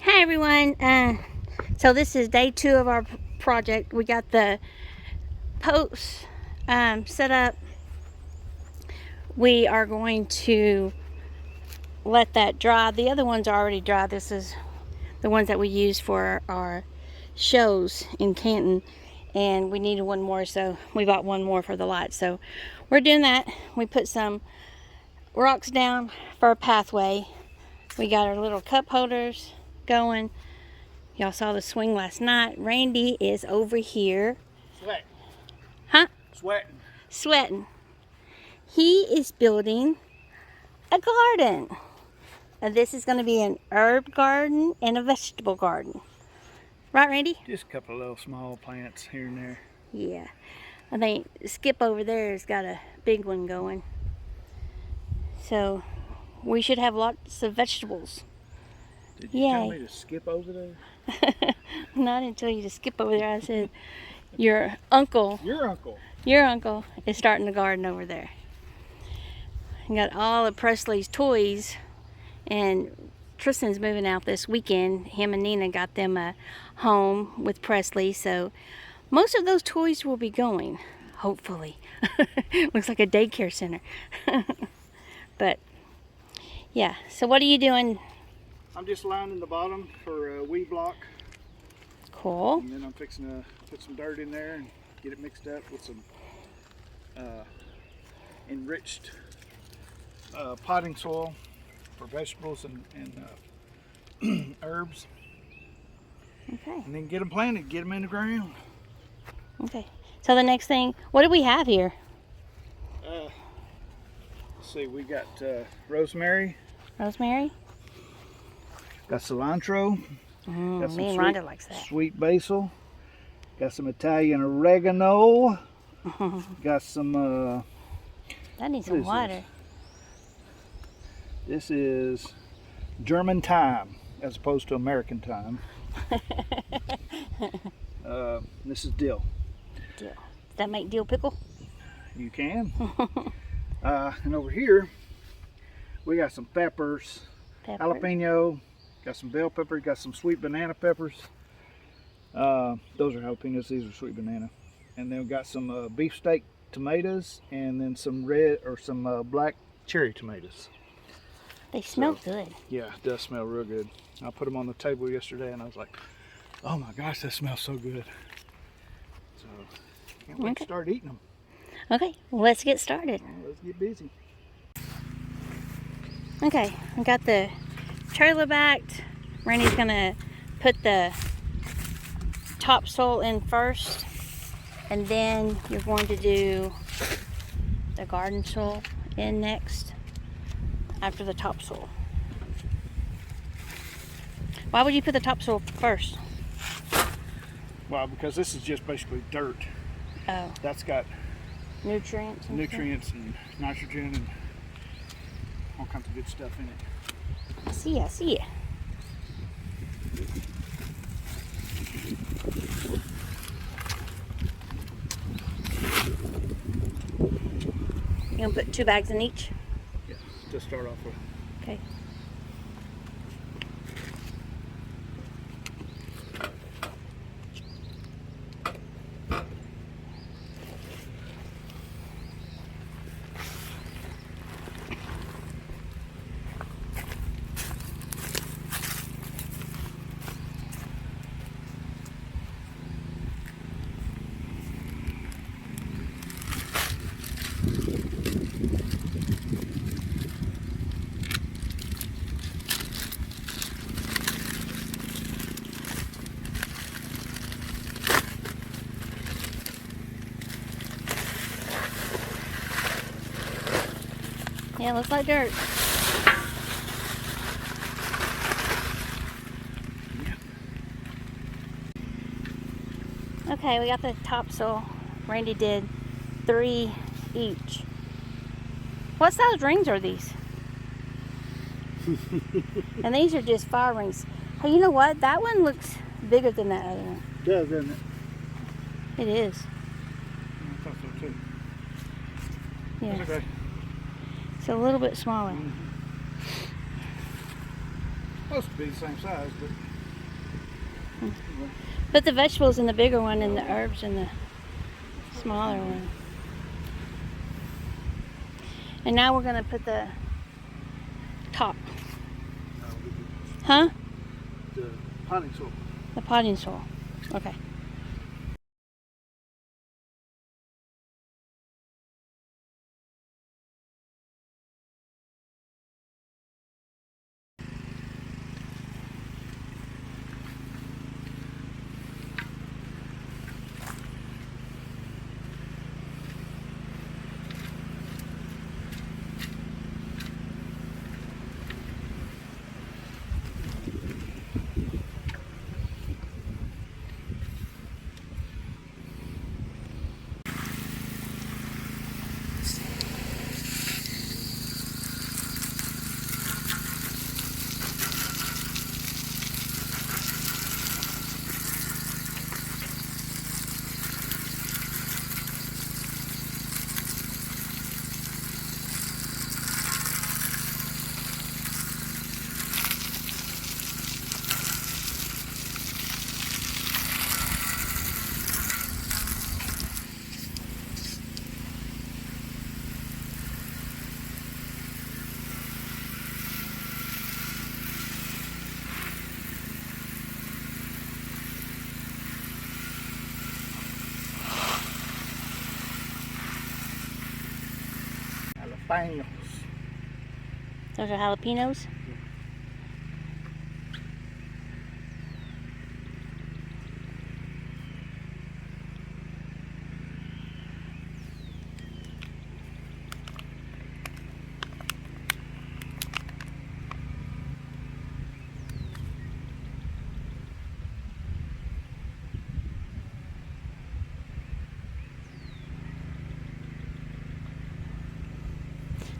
Hi everyone. So this is day 2 of our project. We got the posts set up. We are going to let that dry. The other ones are already dry. This is the ones that we use for our shows in Canton, and we needed one more, so we bought one more for the light. So we're doing that. We put some rocks down for a pathway. We got our little cup holders going. Y'all saw the swing last night. Randy is over here. Sweating. Huh? Sweating. Sweating. He is building a garden. Now this is going to be an herb garden and a vegetable garden. Right, Randy? Just a couple of little small plants here and there. Yeah. I think Skip over there has got a big one going. So we should have lots of vegetables. Did you tell me to skip over there? No, I didn't tell you to skip over there. I said your uncle is starting the garden over there. You got all of Presley's toys, and Tristan's moving out this weekend. Him and Nina got them a home with Presley, so most of those toys will be going, hopefully. Looks like a daycare center. But yeah, so what are you doing? I'm just lining the bottom for a weed block. Cool. And then I'm fixing to put some dirt in there and get it mixed up with some enriched potting soil for vegetables and herbs. Okay. And then get them planted, get them in the ground. Okay. So the next thing, what do we have here? Let's see, we got rosemary. Rosemary? Got cilantro. Got some Me and Rhonda likes that. Sweet basil. Got some Italian oregano. Got some. That needs some water. This is German thyme as opposed to American thyme. This is dill. Dill. Does that make dill pickle? You can. And over here, we got some peppers. Jalapeno. Got some bell pepper, got some sweet banana peppers. Those are jalapenos, these are sweet banana. And then we got some beefsteak tomatoes, and then some red or some black cherry tomatoes. They smell good. Yeah, it does smell real good. I put them on the table yesterday and I was like, oh my gosh, that smells so good. So, can't wait to start eating them. Okay, well, let's get started. Let's get busy. Okay, I got the trailer backed. Randy's gonna put the topsoil in first, and then you're going to do the garden soil in next after the topsoil. Why would you put the topsoil first? Well, because this is just basically dirt. Oh. That's got nutrients and nitrogen and all kinds of good stuff in it. I see it. You gonna put 2 bags in each? Yeah, to start off with. Okay. Yeah, it looks like dirt. Okay, we got the topsoil. Randy did 3 each. What size rings are these? And these are just fire rings. Hey, you know what? That one looks bigger than that other one. It does, doesn't it? It is. I thought so too. Yeah. That's okay. It's a little bit smaller. supposed to be the same size, but... Put the vegetables in the bigger one and the herbs in the smaller one. And now we're going to put the top. Huh? The potting soil. The potting soil. Okay. Jalapenos. Those are jalapenos.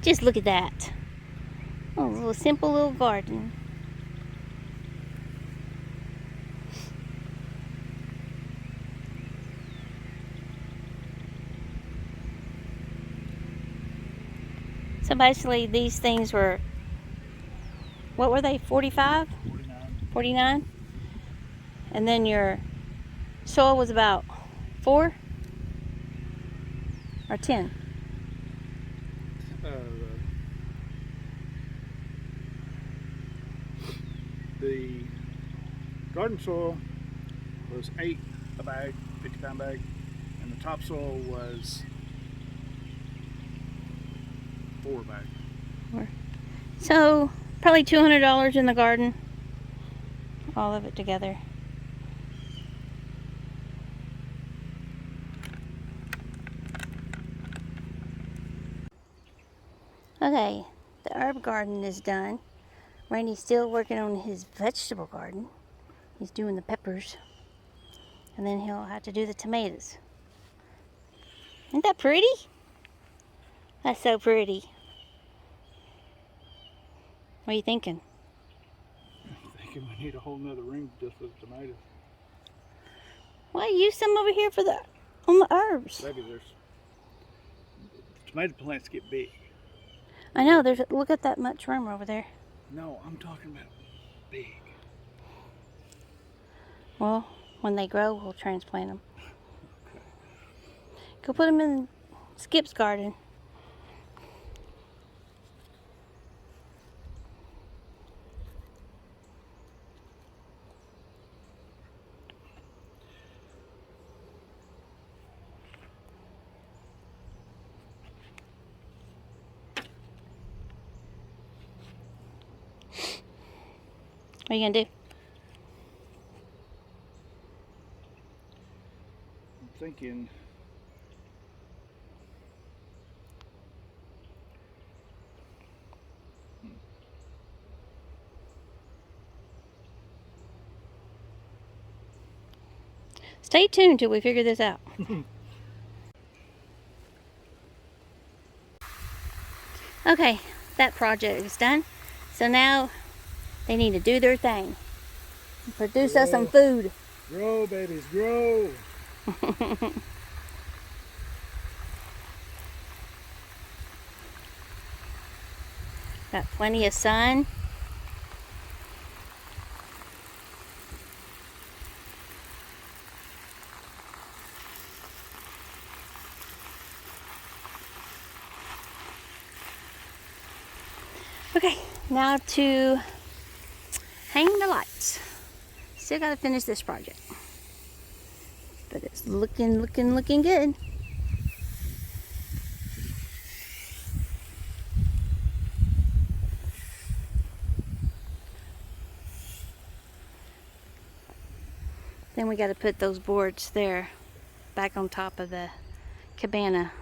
Just look at that. Oh, a little simple little garden. So basically these things were, what were they, 45? 49? And then your soil was about 4 or 10? The garden soil was 8 a bag, 50-pound bag, and the topsoil was 4 a bag. So probably $200 in the garden, all of it together. Okay, the herb garden is done. Randy's still working on his vegetable garden. He's doing the peppers. And then he'll have to do the tomatoes. Isn't that pretty? That's so pretty. What are you thinking? I'm thinking we need a whole nother ring just for the tomatoes. Well, use some over here for on the herbs. Maybe the tomato plants get big. I know, look at that much room over there. No, I'm talking about big. Well, when they grow, we'll transplant them. Okay. Go put them in Skip's garden. What are you gonna do? I'm thinking Stay tuned till we figure this out. Okay, that project is done. So now they need to do their thing. Produce us some food. Grow, babies, grow. Got plenty of sun. Okay, now to hang the lights. Still gotta finish this project. But it's looking good. Then we gotta put those boards there back on top of the cabana